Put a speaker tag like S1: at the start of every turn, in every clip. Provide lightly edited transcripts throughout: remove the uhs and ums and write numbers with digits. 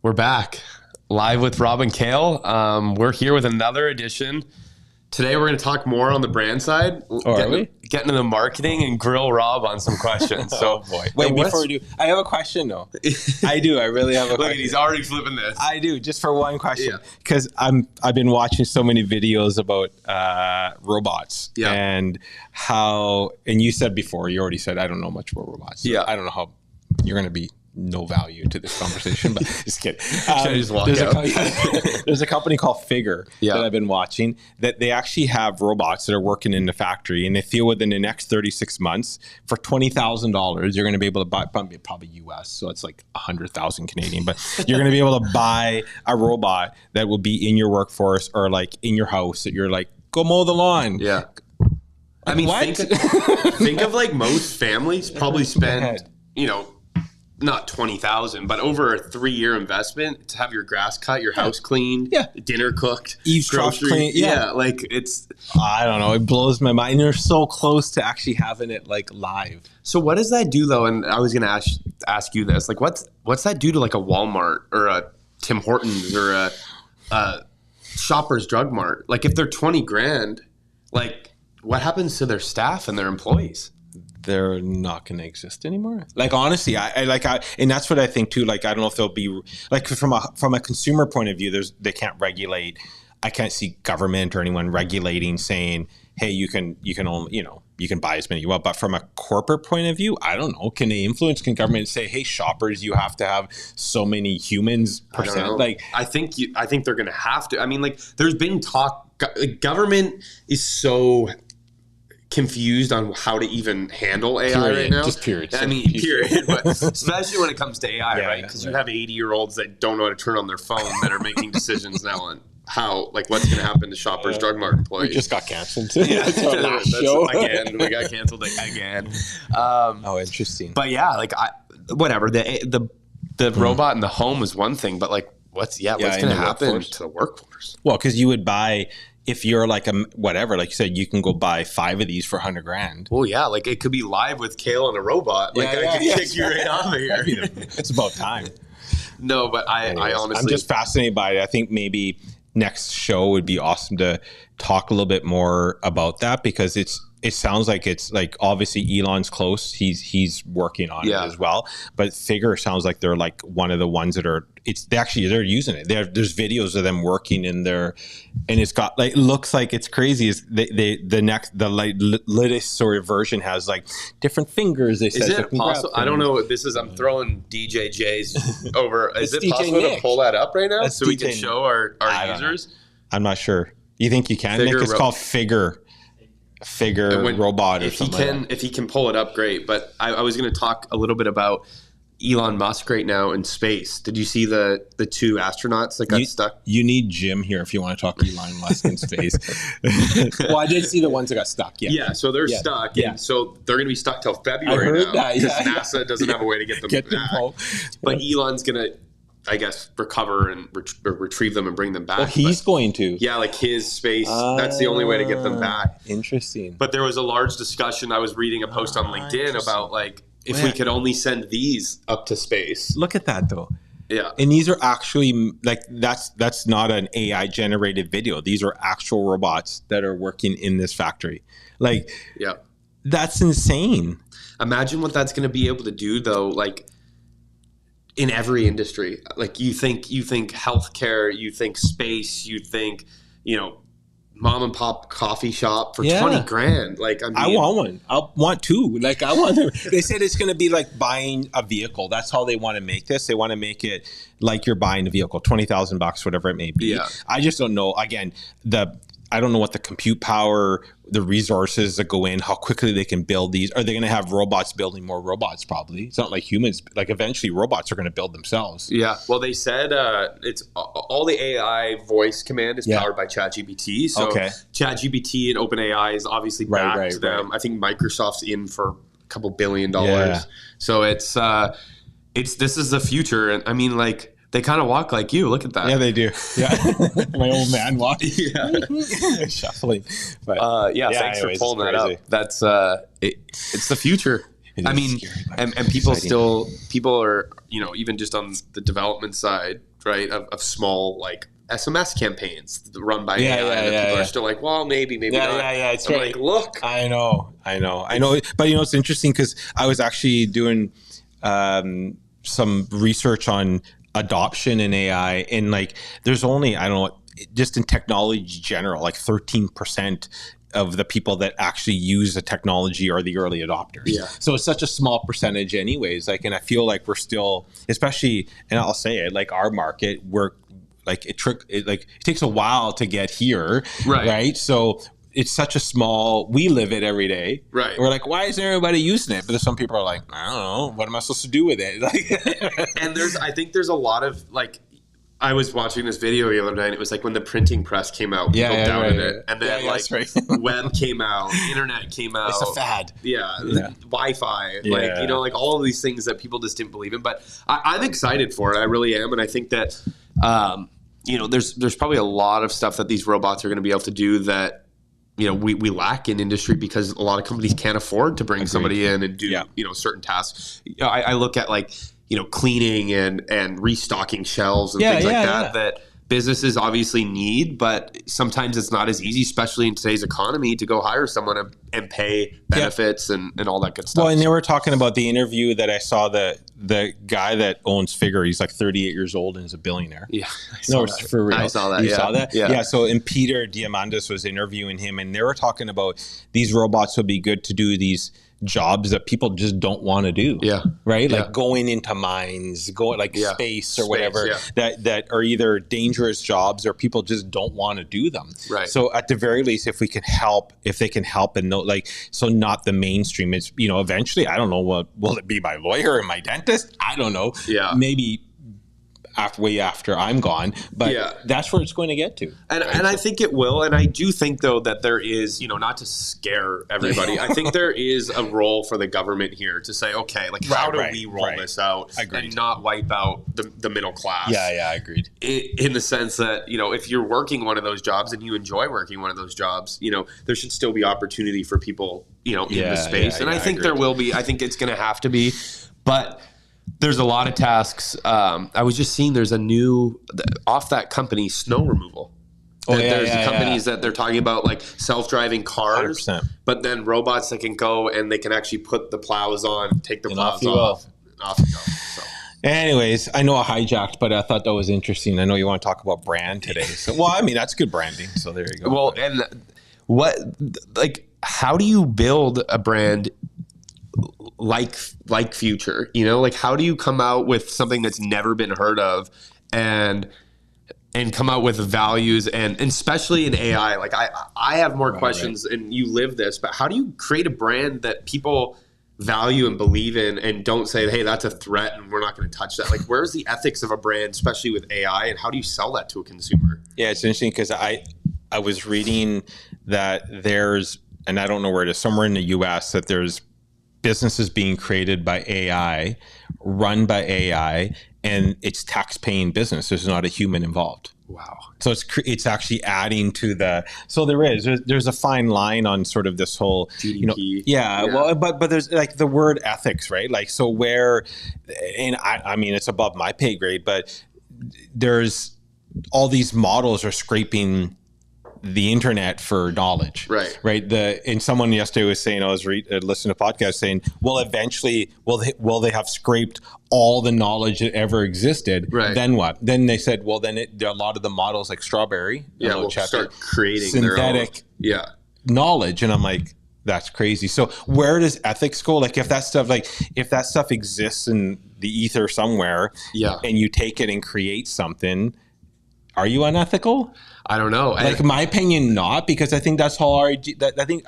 S1: We're back live with Rob and Cale. We're here with another edition. Today we're going to talk more on the brand side.
S2: Are we?
S1: Get into the marketing and grill Rob on some questions. So,
S2: boy. Wait, before we do, I have a question though. I do. I really have a question.
S1: Look, he's already flipping this.
S2: I do, just for one question. Because I've been watching so many videos about robots and how, and you said before, you already said, I don't know much about robots. So I don't know how you're going to be no value to this conversation, but just kidding. There's a company called Figure that I've been watching that they actually have robots that are working in the factory, and they feel within the next 36 months for $20,000 you're going to be able to buy, probably US, so it's like 100,000 Canadian, but you're going to be able to buy a robot that will be in your workforce or like in your house that you're like, go mow the lawn.
S1: Yeah. I mean, think of like most families probably spend, not 20,000, but over a 3-year investment to have your grass cut, your house cleaned, dinner cooked,
S2: eavesdropped clean.
S1: Like it's,
S2: I don't know. It blows my mind. They're so close to actually having it like live.
S1: So what does that do though? And I was going to ask you this, like what's that do to like a Walmart or a Tim Hortons or a Shoppers Drug Mart? Like if they're 20 grand, like what happens to their staff and their employees?
S2: They're not going to exist anymore. Like, honestly, and that's what I think too. Like, I don't know if they'll be like from a consumer point of view, they can't regulate. I can't see government or anyone regulating saying, hey, you can only, you can buy as many you want. But from a corporate point of view, I don't know. Can government say, hey, shoppers, you have to have so many humans percent? Like,
S1: I think they're going to have to. I mean, like, there's been talk. Government is so confused on how to even handle AI right now.
S2: Just period.
S1: I mean, period. But especially when it comes to AI, right? Because you have 80-year-olds that don't know how to turn on their phone that are making decisions now on how, like, what's going to happen to Shoppers Drug Mart employees.
S2: We just got canceled.
S1: That's our last show. Again, we got canceled again.
S2: Interesting.
S1: But yeah, like, whatever. The robot in the home is one thing, but like, what's going to happen to the workforce?
S2: Well, because you would buy. If you're like whatever, like you said, you can go buy 5 of these for $100,000.
S1: Well, yeah, like it could be live with Cale and a robot. Like I could kick you right off of here.
S2: It's about time.
S1: No, but I honestly,
S2: I'm just fascinated by it. I think maybe next show would be awesome to talk a little bit more about that because it sounds like it's like obviously Elon's close. He's working on it as well. But Figure sounds like they're like one of the ones that are. They're using it. There's videos of them working in there, and it's got like looks like it's crazy. Is the latest sort of version has like different fingers. They said
S1: is it possible? I don't know what this is. I'm throwing DJJ's over. Is it possible to pull that up right now so we can show our users?
S2: I'm not sure. You think you can, Nick? It's called Figure robot or something.
S1: If he can pull it up, great. But I was going to talk a little bit about Elon Musk right now in space. Did you see the 2 astronauts that got stuck?
S2: You need Jim here if you want to talk Elon Musk in space. Well, I did see the ones that got stuck. Yeah,
S1: so they're stuck. Yeah. And so they're going to be stuck till February now because NASA doesn't have a way to get them back. But Elon's going to, I guess, recover and retrieve them and bring them back.
S2: Well, he's going to.
S1: Yeah, like his space. That's the only way to get them back.
S2: Interesting.
S1: But there was a large discussion. I was reading a post on LinkedIn about like if we could only send these up to space.
S2: Look at that though.
S1: Yeah.
S2: And these are actually like that's not an AI generated video. These are actual robots that are working in this factory. Like, that's insane.
S1: Imagine what that's going to be able to do though. Like, in every industry, like you think healthcare, you think space, you think, mom and pop coffee shop for 20 grand. Like, I
S2: want one. I want 2. Like, I want them. They said it's going to be like buying a vehicle. That's how they want to make this. They want to make it like you're buying a vehicle, $20,000, whatever it may be.
S1: Yeah.
S2: I just don't know. Again, I don't know what the compute power, the resources that go in, how quickly they can build these. Are they going to have robots building more robots? Probably. It's not like humans. Like eventually robots are going to build themselves.
S1: Yeah. Well, they said it's all the AI voice command is powered by ChatGPT. So ChatGPT and OpenAI is obviously back to them. I think Microsoft's in for a couple $1 billion. Yeah. So this is the future. And I mean, like, they kind of walk like you. Look at that.
S2: Yeah, they do. Yeah. My old man walking. Shuffling. But,
S1: thanks for pulling that up. That's it's the future. I mean, and people are, even just on the development side, right, of small like SMS campaigns run by AI that people are still like, well, maybe not.
S2: Yeah, it's right.
S1: Like, look.
S2: I know. But it's interesting because I was actually doing some research on adoption in AI, and like there's only, I don't know, just in technology general, like 13% of the people that actually use the technology are the early adopters.
S1: Yeah.
S2: So it's such a small percentage anyways. Like, and I feel like we're still, especially, and I'll say it, like our market, we're like, it takes a while to get here. Right. So it's such a small, we live it every day.
S1: Right.
S2: We're like, why isn't everybody using it? But some people are like, I don't know, what am I supposed to do with it?
S1: And I think there's a lot of like, I was watching this video the other day, and it was like when the printing press came out, people doubted it. And then web came out, internet came out.
S2: It's a fad.
S1: Yeah. Wi-Fi. Like, you know, like all of these things that people just didn't believe in. But I'm excited for it. I really am. And I think that, you know, there's probably a lot of stuff that these robots are going to be able to do that, you know, we lack in industry because a lot of companies can't afford to bring somebody in and do, you know, certain tasks. You know, I look at like, you know, cleaning and restocking shelves and things like that, that businesses obviously need, but sometimes it's not as easy, especially in today's economy, to go hire someone and pay benefits and all that good stuff.
S2: Well, and they were talking about the interview that I saw, the guy that owns Figure, he's like 38 years old and is a billionaire.
S1: Yeah.
S2: No, it's for real.
S1: I saw that.
S2: You saw that?
S1: Yeah.
S2: So, and Peter Diamandis was interviewing him, and they were talking about these robots would be good to do these jobs that people just don't want to do.
S1: Yeah.
S2: Right? Like going into mines, going like space or whatever, that are either dangerous jobs or people just don't want to do them.
S1: Right.
S2: So at the very least, if they can help and know, like, so not the mainstream, it's, you know, eventually, I don't know, will it be my lawyer and my dentist? I don't know.
S1: Yeah.
S2: Maybe way after I'm gone, but that's where it's going to get to.
S1: And I think it will. And I do think, though, that there is, you know, not to scare everybody, I think there is a role for the government here to say, okay, like, how do we roll this out and not wipe out the middle class?
S2: Yeah, agreed.
S1: In the sense that, you know, if you're working one of those jobs and you enjoy working one of those jobs, you know, there should still be opportunity for people, you know, in the space. And I think there will be. I think it's going to have to be. But there's a lot of tasks. I was just seeing there's a new, off that company, snow removal. There's companies that they're talking about, like self-driving cars, 100%. But then robots that can go and they can actually put the plows on, take the plows off, and off you go. So.
S2: Anyways, I know I hijacked, but I thought that was interesting. I know you want to talk about brand today. So, well, I mean, that's good branding. So there you go.
S1: Well, and how do you build a brand like Future, you know, like how do you come out with something that's never been heard of and come out with values and especially in AI? Like I have more questions and you live this, but how do you create a brand that people value and believe in and don't say, hey, that's a threat and we're not going to touch that? Like, where's the ethics of a brand, especially with AI, and how do you sell that to a consumer?
S2: Yeah, it's interesting because I was reading that there's, and I don't know where it is, somewhere in the US, that there's businesses being created by AI, run by AI, and it's tax-paying business. There's not a human involved.
S1: Wow.
S2: So it's actually adding to the. So there's a fine line on sort of this whole
S1: GDP.
S2: You know, well, but there's like the word ethics, right? Like, so where, and I mean, it's above my pay grade, but there's all these models are scraping the internet for knowledge, right? And someone yesterday was saying, I was listening to a podcast saying, well, eventually, will they have scraped all the knowledge that ever existed? Right. Then what? Then they said, well, then a lot of the models like Strawberry,
S1: will start creating
S2: synthetic knowledge, and I'm like, that's crazy. So where does ethics go? Like if that stuff exists in the ether somewhere, and you take it and create something, are you unethical?
S1: I don't know.
S2: Like my opinion, not, because I think that's how I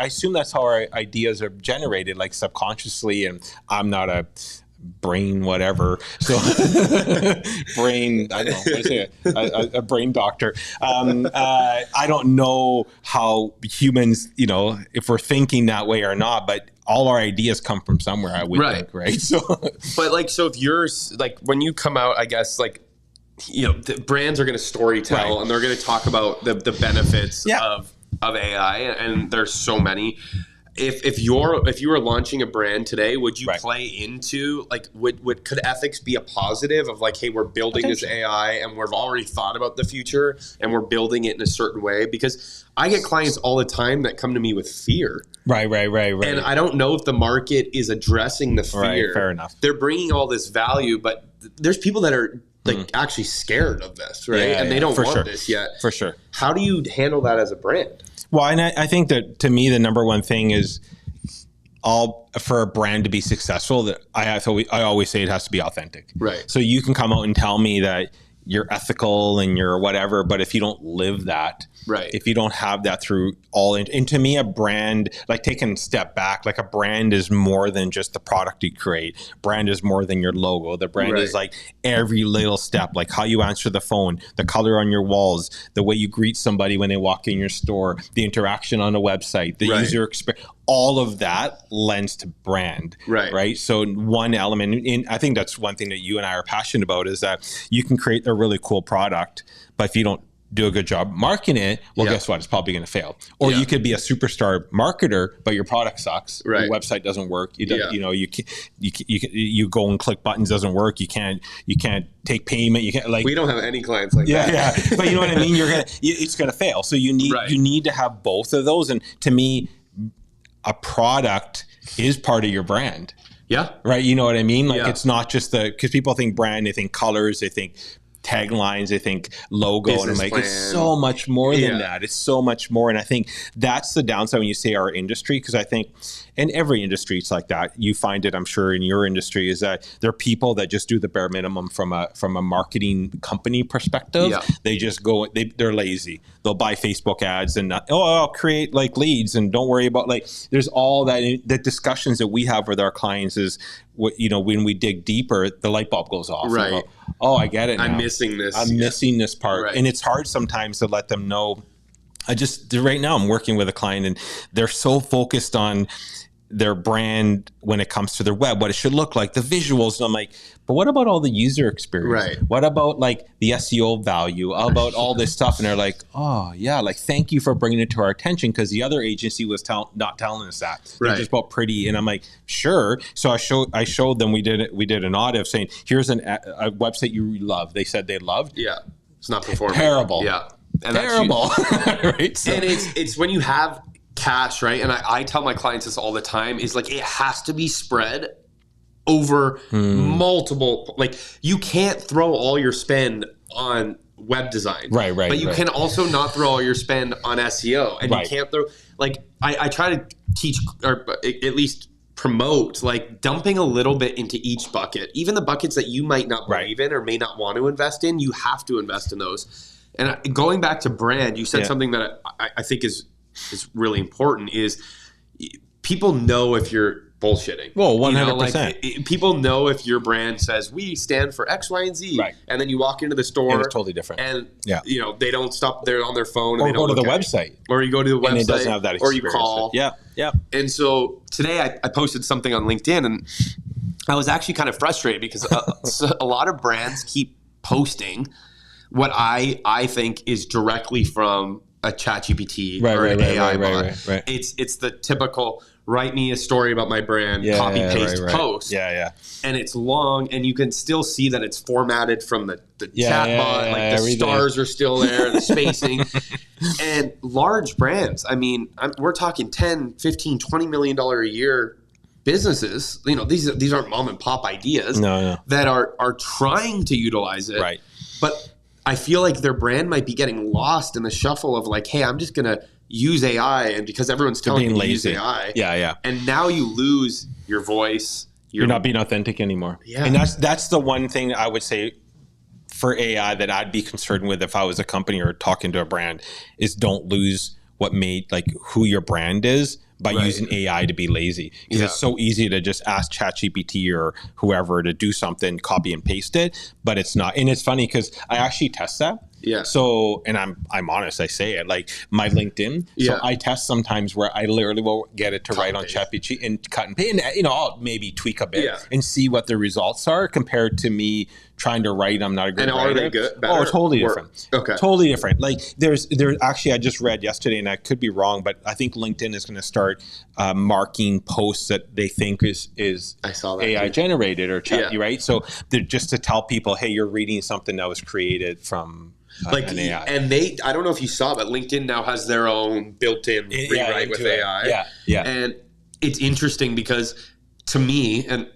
S2: assume that's how our ideas are generated, like subconsciously. And I'm not a brain whatever, so brain. I don't know. What is it? A brain doctor. I don't know how humans, you know, if we're thinking that way or not, but all our ideas come from somewhere. I would think, right? So,
S1: but like, so if you're like, when you come out, I guess like, you know, the brands are going to storytell and they're going to talk about the benefits of AI, and there's so many. if you were launching a brand today, would you play into like could ethics be a positive of like, hey, we're building this AI and we've already thought about the future and we're building it in a certain way? Because I get clients all the time that come to me with fear.
S2: Right.
S1: And I don't know if the market is addressing the fear.
S2: Right, fair enough.
S1: They're bringing all this value, but there's people that are like actually scared of this, right? And they don't want this yet.
S2: For sure.
S1: How do you handle that as a brand?
S2: Well, and I think that to me, the number one thing is for a brand to be successful, that I always say it has to be authentic.
S1: Right.
S2: So you can come out and tell me that you're ethical and you're whatever, but if you don't live that, if you don't have that through all and to me, a brand, like taking a step back, like a brand is more than just the product you create. Brand is more than your logo. The brand is like every little step, like how you answer the phone, the color on your walls, the way you greet somebody when they walk in your store, the interaction on a website, the user experience. All of that lends to brand, right? So one element, and I think that's one thing that you and I are passionate about, is that you can create a really cool product, but if you don't do a good job marketing it, well, guess what? It's probably going to fail. Or you could be a superstar marketer, but your product sucks. Your website doesn't work. You go and click buttons, doesn't work. You can't take payment. You can't
S1: we don't have any clients like that.
S2: Yeah, but you know what I mean. It's going to fail. So you need to have both of those. And to me, a product is part of your brand.
S1: Yeah.
S2: Right. You know what I mean? Like it's not just because people think brand, they think colors, they think taglines, they think logo, business and I'm like, plan. It's so much more than that. It's so much more. And I think that's the downside when you say our industry, because I think in every industry it's like that. You find it, I'm sure, in your industry, is that there are people that just do the bare minimum from a marketing company perspective. Yeah. They just go, they're lazy. They'll buy Facebook ads and I'll create like leads and don't worry about like, there's all that. The discussions that we have with our clients is, when we dig deeper, the light bulb goes off.
S1: Right.
S2: Go, oh, I get it now.
S1: I'm missing this.
S2: I'm missing this part. Right. And it's hard sometimes to let them know. Right now I'm working with a client and they're so focused on their brand when it comes to their web, what it should look like, the visuals. And I'm like, but what about all the user experience?
S1: Right.
S2: What about like the SEO value, about all this stuff? And they're like, oh yeah, like thank you for bringing it to our attention, because the other agency was not telling us that. They're just about pretty. And I'm like, sure. So I showed them, we did an audit of saying, here's a website you love. They said they loved.
S1: Yeah. It's not performing.
S2: Terrible.
S1: Yeah.
S2: And terrible. Right. So.
S1: And it's when you have cash, right? And I tell my clients this all the time, is like, it has to be spread over multiple, like you can't throw all your spend on web design.
S2: Right.
S1: But you can also not throw all your spend on SEO. And you can't throw, like, I try to teach, or at least promote, like dumping a little bit into each bucket. Even the buckets that you might not believe in or may not want to invest in, you have to invest in those. And going back to brand, you said something that I think is really important, is people know if you're bullshitting.
S2: Well, 100%.
S1: People know if your brand says we stand for X, Y, and Z, and then you walk into the store,
S2: and it's totally different.
S1: And they don't stop. They're on their phone,
S2: or
S1: and they
S2: go
S1: don't
S2: to the website,
S1: or you go to the website,
S2: and it doesn't have that experience.
S1: Or you call.
S2: Yeah.
S1: And so today I posted something on LinkedIn, and I was actually kind of frustrated because a lot of brands keep posting what I think is directly from a ChatGPT or an AI bot.
S2: Right.
S1: It's the typical write me a story about my brand, copy paste post.
S2: Yeah.
S1: And it's long, and you can still see that it's formatted from the chat bot. Like the stars are still there, the spacing. And large brands, I mean, we're talking 10, 15, $20 million a year businesses. These aren't mom and pop ideas that are trying to utilize it.
S2: Right.
S1: But I feel like their brand might be getting lost in the shuffle of like, hey, I'm just going to use AI, and because everyone's telling you to use AI.
S2: Yeah.
S1: And now you lose your voice.
S2: You're not being authentic anymore.
S1: Yeah.
S2: And that's the one thing I would say for AI that I'd be concerned with if I was a company or talking to a brand, is don't lose what made, like, who your brand is by using AI to be lazy. Because it's so easy to just ask ChatGPT or whoever to do something, copy and paste it, but it's not. And it's funny because I actually test that.
S1: Yeah.
S2: So, and I'm honest, I say it, like my LinkedIn. So I test sometimes where I literally will get it to write on ChatGPT and cut and paste. And, I'll maybe tweak a bit and see what the results are compared to me trying to write. I'm not a great writer.
S1: And are they good? Better?
S2: Oh, totally different.
S1: Okay.
S2: Totally different. Like there's actually, I just read yesterday, and I could be wrong, but I think LinkedIn is going to start marking posts that they think is
S1: I saw that
S2: AI
S1: too.
S2: generated or chat, right? So they're just to tell people, hey, you're reading something that was created from an AI.
S1: And I don't know if you saw, but LinkedIn now has their own built-in rewrite with AI.
S2: Yeah.
S1: And it's interesting because to me, and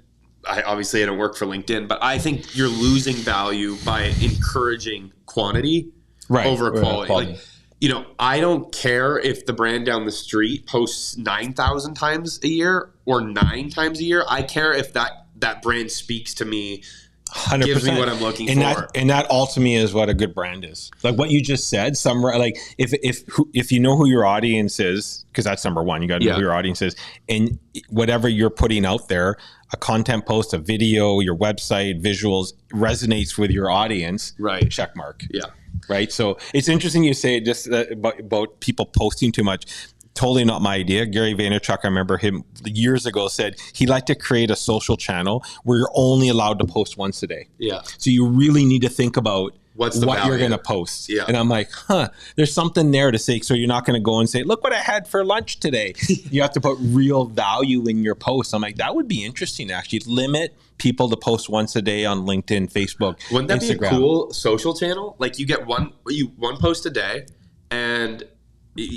S1: I don't work for LinkedIn, but I think you're losing value by encouraging quantity over quality. Like, you know, I don't care if the brand down the street posts 9,000 times a year or 9 times a year. I care if that brand speaks to me, 100%. Gives me what I'm looking for.
S2: And that all to me is what a good brand is. Like what you just said, like if you know who your audience is, because that's number one, you got to know who your audience is, and whatever you're putting out there, a content post, a video, your website, visuals resonates with your audience,
S1: right?
S2: Check mark.
S1: Yeah.
S2: Right. So it's interesting you say just about people posting too much. Totally not my idea. Gary Vaynerchuk, I remember him years ago, said he'd like to create a social channel where you're only allowed to post once a day.
S1: Yeah.
S2: So you really need to think about what you're going to post.
S1: Yeah.
S2: And I'm like, there's something there to say. So you're not going to go and say, look what I had for lunch today. You have to put real value in your post. I'm like, that would be interesting, actually. Limit people to post once a day on LinkedIn, Facebook,
S1: Wouldn't that
S2: Instagram.
S1: be a cool social channel? Like you get one post a day, and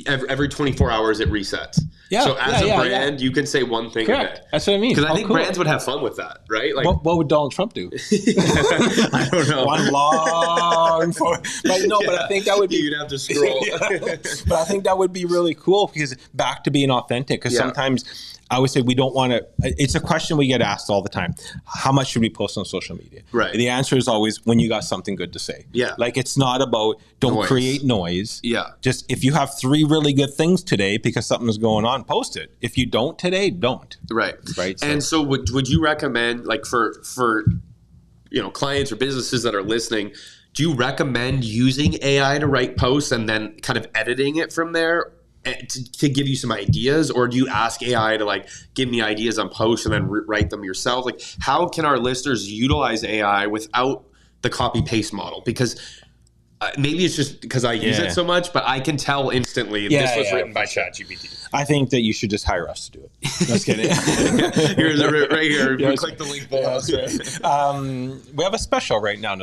S1: every 24 hours it resets. Yeah. So as a brand, you can say one thing a day.
S2: That's what I mean.
S1: Because I think brands would have fun with that, right? Like,
S2: what would Donald Trump do?
S1: I don't know.
S2: One long but I think that would be.
S1: You'd have to scroll.
S2: But I think that would be really cool because back to being authentic. Because sometimes I would say we don't want to. It's a question we get asked all the time. How much should we post on social media?
S1: Right.
S2: The answer is always when you got something good to say.
S1: Yeah.
S2: Like it's not about don't create noise.
S1: Yeah.
S2: Just if you have 3 really good things today because something's going on, post it. If you don't today, don't.
S1: Right.
S2: Right.
S1: And so would you recommend, like for clients or businesses that are listening, do you recommend using AI to write posts and then kind of editing it from there? To give you some ideas, or do you ask AI to like give me ideas on posts and then write them yourself? Like, how can our listeners utilize AI without the copy paste model? Because maybe it's just because I use it so much, but I can tell instantly this was written by ChatGPT.
S2: I think that you should just hire us to do it. Just kidding.
S1: Here's right here. If you click the link below.
S2: We have a special right now.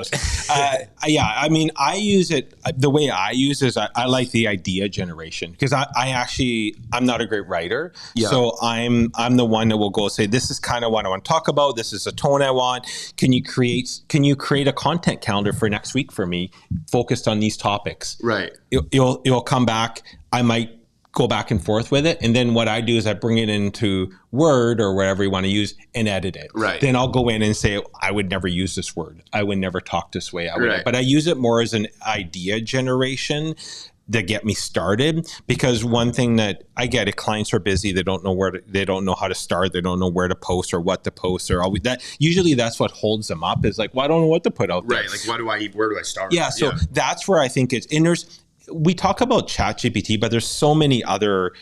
S2: I mean, I use it. The way I use it is I like the idea generation because I'm not a great writer. Yeah. So I'm the one that will go say, this is kind of what I want to talk about. This is the tone I want. Can you create a content calendar for next week for me focused on these topics?
S1: Right.
S2: It'll come back. I might go back and forth with it. And then what I do is I bring it into Word or whatever you want to use and edit it.
S1: Right.
S2: Then I'll go in and say, I would never use this word. I would never talk this way. But I use it more as an idea generation to get me started. Because one thing that I get, if clients are busy, they don't know how to start. They don't know where to post or what to post or usually that's what holds them up is like, well, I don't know what to put out there.
S1: Right. Like where do I start?
S2: Yeah. So that's where I think we talk about ChatGPT, but there's so many other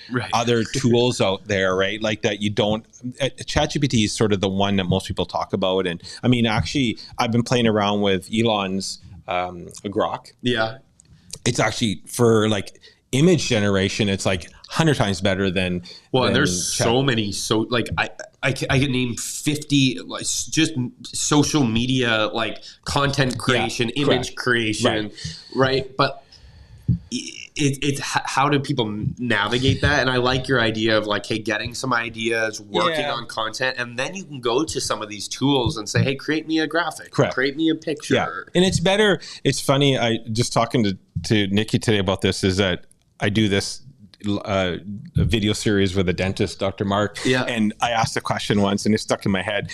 S2: tools out there, right? Like that you don't. ChatGPT is sort of the one that most people talk about, and I mean, actually, I've been playing around with Elon's Grok.
S1: Yeah,
S2: it's actually for like image generation. It's like 100 times better than.
S1: Well, and there's so many. So like I can name 50 like just social media like content creation, image creation, right? But it's how do people navigate that? And I like your idea of like, hey, getting some ideas, working on content, and then you can go to some of these tools and say, hey, create me a graphic, create me a picture.
S2: Yeah. And it's better. It's funny. I just talking to Nikki today about this is that I do this a video series with a dentist, Dr. Mark. Yeah. And I asked a question once and it stuck in my head.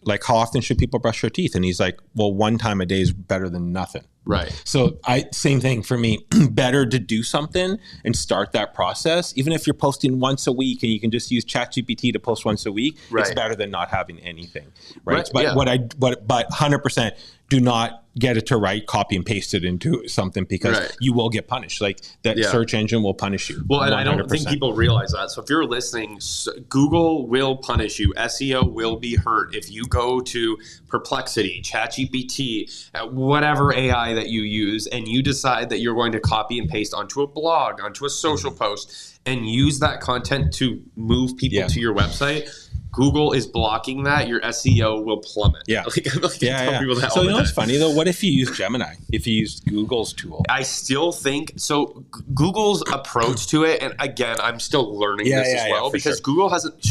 S2: Like, how often should people brush their teeth? And he's like, well, 1 time a day is better than nothing.
S1: Right.
S2: So same thing for me, better to do something and start that process. Even if you're posting once a week and you can just use ChatGPT to post once a week, it's better than not having anything. Right. But but 100% do not get it to write, copy and paste it into something, because you will get punished. Like that search engine will punish you.
S1: Well, and 100%. I don't think people realize that. So if you're listening, Google will punish you. SEO will be hurt if you go to Perplexity, ChatGPT, whatever AI that you use, and you decide that you're going to copy and paste onto a blog, onto a social post, and use that content to move people to your website. Google is blocking that. Your SEO will plummet.
S2: Yeah.
S1: I tell people that
S2: so
S1: all the time.
S2: What's funny though? What if you use Gemini? If you use Google's tool?
S1: I still think so. Google's approach to it, and again, I'm still learning this as well, because Google hasn't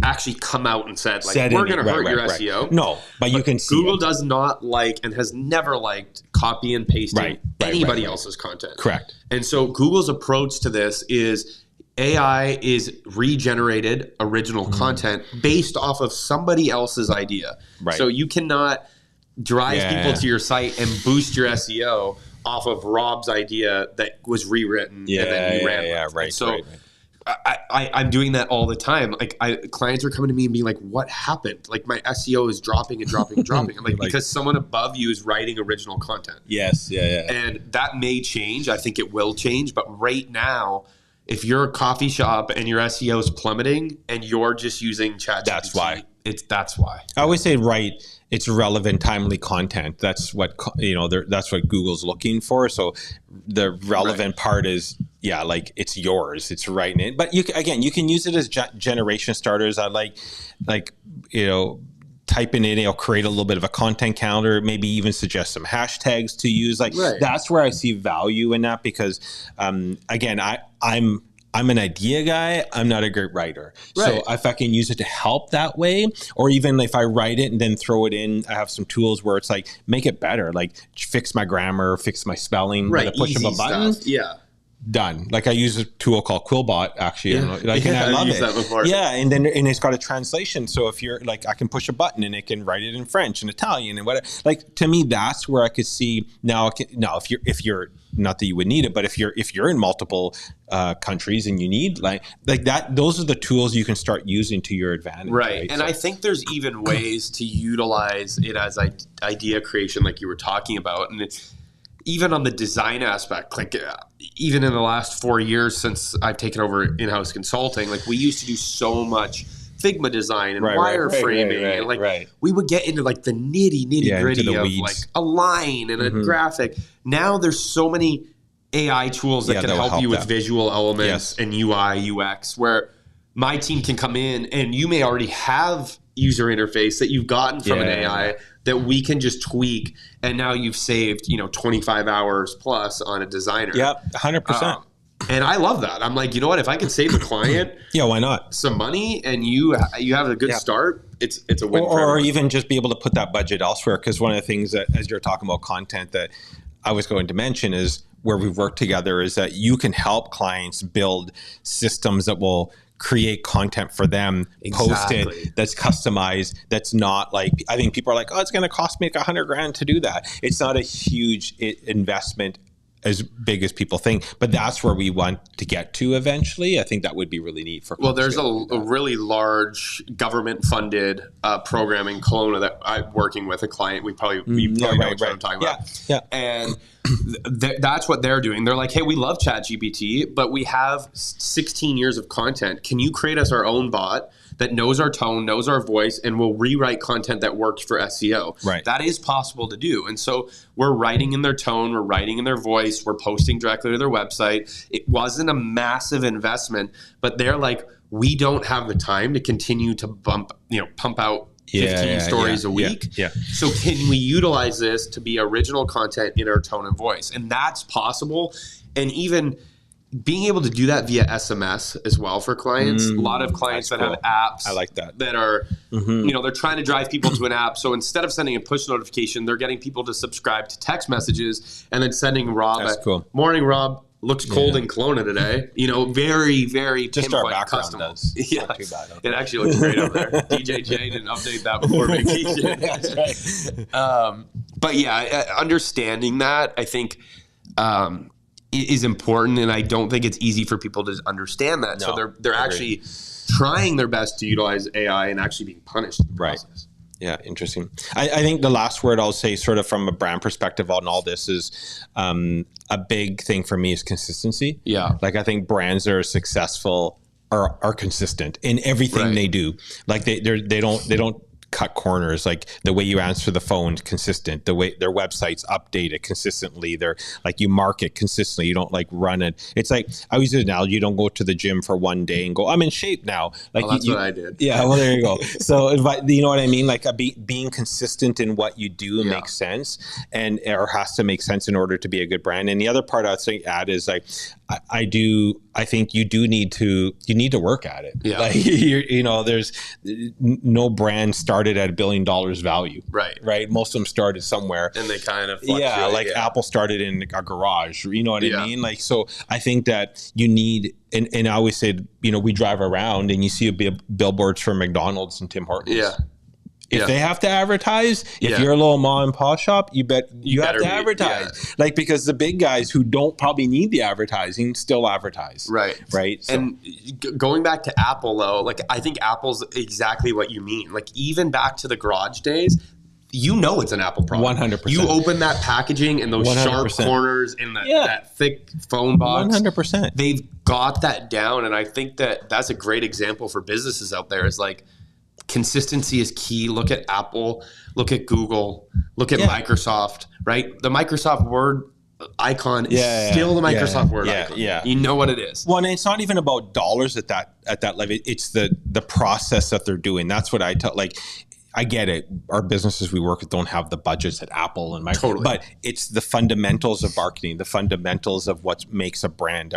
S1: actually come out and said, like, we're going to hurt your SEO.
S2: No, but you can see
S1: Google does not like and has never liked copy and pasting anybody else's content.
S2: Correct.
S1: And so Google's approach to this is AI is regenerated original content based off of somebody else's idea. Right. So you cannot drive people to your site and boost your SEO off of Rob's idea that was rewritten and then you ran with.
S2: Right.
S1: So I'm doing that all the time. Like clients are coming to me and being like, what happened? Like my SEO is dropping and dropping and dropping. I'm like, because someone above you is writing original content.
S2: Yes.
S1: And that may change. I think it will change. But right now, if you're a coffee shop and your SEO is plummeting and you're just using ChatGPT, that's why.
S2: I always say, it's relevant, timely content. That's what that's what Google's looking for. So the relevant part is like it's yours. It's right in. But you can use it as generation starters. I like type in it, create a little bit of a content calendar, maybe even suggest some hashtags to use. That's where I see value in that, because again, I'm an idea guy. I'm not a great writer. So if I can use it to help that way, or even if I write it and then throw it in, I have some tools where it's like, make it better, like fix my grammar, fix my spelling, with a push of a button.
S1: Stuff.
S2: Done. Like I use a tool called Quillbot actually. And I love it.
S1: That before.
S2: Yeah. And it's got a translation. So if you're like, I can push a button and it can write it in French and Italian and whatever. Like to me, that's where I could see now. If you're not that you would need it, but if you're in multiple countries and you need like that, those are the tools you can start using to your advantage.
S1: Right. And I think there's even ways to utilize it as idea creation, like you were talking about. And it's, even on the design aspect, like even in the last 4 years since I've taken over in-house consulting, like we used to do so much Figma design and wireframing, and like we would get into like the nitty gritty of like a line and a graphic. Now there's so many AI tools that can help you with visual elements and UI, UX, where my team can come in and you may already have user interface that you've gotten from an AI that we can just tweak, and now you've saved 25 hours plus on a designer.
S2: Yep, 100%.
S1: And I love that. I'm like, you know what? If I can save the client,
S2: why not?
S1: Some money, and you have a good start, it's a win.
S2: Or even just be able to put that budget elsewhere. Because one of the things that, as you're talking about content, that I was going to mention is where we've worked together is that you can help clients build systems that will create content for them, post it, that's customized, that's not like, I think people are like, oh, it's going to cost me like $100,000 to do that. It's not a huge investment as big as people think, but that's where we want to get to eventually. I think that would be really neat for.
S1: Well, there's a really large government-funded program in Kelowna that I'm working with a client. You probably know what I'm talking about. Yeah. And that's what they're doing. They're like, hey, we love ChatGPT, but we have 16 years of content. Can you create us our own bot that knows our tone, knows our voice, and will rewrite content that works for SEO?
S2: Right.
S1: That is possible to do. And so we're writing in their tone, we're writing in their voice, we're posting directly to their website. It wasn't a massive investment, but they're like, we don't have the time to continue to pump out 15 stories a week.
S2: Yeah.
S1: So can we utilize this to be original content in our tone and voice? And that's possible. And even being able to do that via SMS as well for clients. A lot of clients that have apps
S2: I like that
S1: are, they're trying to drive people to an app. So instead of sending a push notification, they're getting people to subscribe to text messages and then sending Rob morning, Rob. Looks cold in Kelowna today. Very, very
S2: just our background
S1: custom.
S2: Does.
S1: Yeah,
S2: not too bad.
S1: It actually looks great up there. DJ J didn't update that before vacation.
S2: That's right.
S1: But yeah, understanding that I think is important, and I don't think it's easy for people to understand that. No, so they're actually trying their best to utilize AI and actually being punished in the process.
S2: Yeah, interesting. I think the last word I'll say, sort of from a brand perspective on all this, is a big thing for me is consistency.
S1: Yeah.
S2: Like, I think brands that are successful are consistent in everything they do. Like they don't cut corners. Like the way you answer the phone, consistent. The way their website's updated consistently. They're like, you market consistently. You don't like run it. It's like, I always use an analogy. You don't go to the gym for one day and go, I'm in shape now. Like
S1: that's what I did.
S2: Yeah. Well, there you go. So you know what I mean? Like being consistent in what you do makes sense, or has to make sense in order to be a good brand. And the other part I'd say add is like, I think you need to work at it.
S1: Yeah.
S2: Like there's no brand started at $1 billion value. Right. Most of them started somewhere.
S1: And they kind of fluctuate.
S2: Apple started in a garage. You know what I mean? Like, so I think that you need, and I always said, we drive around and you see billboards for McDonald's and Tim Hortons.
S1: Yeah.
S2: If they have to advertise, if you're a little mom and pop shop, you have to advertise. Yeah. Like, because the big guys who don't probably need the advertising still advertise. Right.
S1: So. And going back to Apple though, like I think Apple's exactly what you mean. Like even back to the garage days, it's an Apple product.
S2: 100%.
S1: You open that packaging and those 100%. Sharp corners in that thick phone box.
S2: 100%.
S1: They've got that down. And I think that's a great example for businesses out there is like, consistency is key. Look at Apple, look at Google, look at Microsoft, right? The Microsoft Word icon is still the Microsoft Word icon. Yeah. You know what it is.
S2: Well, and it's not even about dollars at that level. It's the process that they're doing. That's what I tell, like, I get it. Our businesses we work with don't have the budgets at Apple and Microsoft, but it's the fundamentals of marketing, the fundamentals of what makes a brand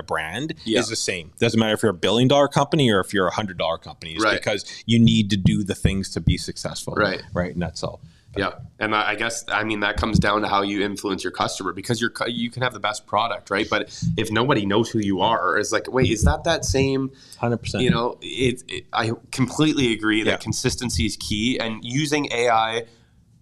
S2: is the same. Doesn't matter if you're $1 billion company or if you're $100 company, because you need to do the things to be successful. Right. And that's all.
S1: Yeah. And I guess, that comes down to how you influence your customer, because you can have the best product, right? But if nobody knows who you are, it's like, wait, is that same?
S2: 100%.
S1: I completely agree that consistency is key, and using AI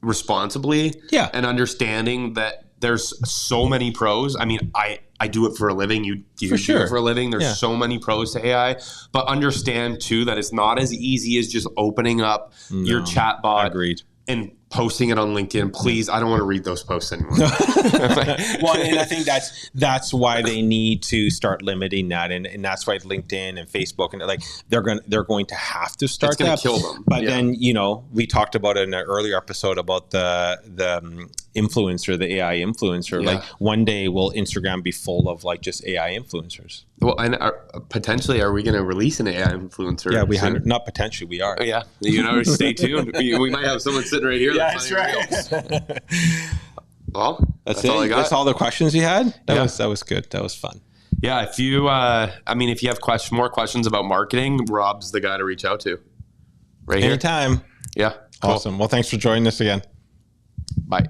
S1: responsibly and understanding that there's so many pros. I mean, I do it for a living. You do it for a living. There's so many pros to AI, but understand too that it's not as easy as just opening up your chat bot.
S2: Agreed.
S1: And posting it on LinkedIn. Please, I don't want to read those posts anymore.
S2: Well, and I think that's why they need to start limiting that, and that's why LinkedIn and Facebook and like they're going to have to start.
S1: It's going to kill them.
S2: But then we talked about it in an earlier episode about the influencer, the AI influencer. Like one day will Instagram be full of like just AI influencers?
S1: Well, and potentially, are we going to release an AI influencer?
S2: Yeah, not potentially, we are.
S1: Yeah, stay tuned. We might have someone sitting right here.
S2: Yeah, that's right.
S1: Well,
S2: that's it. All I got. That's all the questions you had. That was good. That was fun.
S1: Yeah, if you, if you have more questions about marketing, Rob's the guy to reach out to. Right here.
S2: Anytime.
S1: Yeah.
S2: Cool. Awesome. Well, thanks for joining us again.
S1: Bye.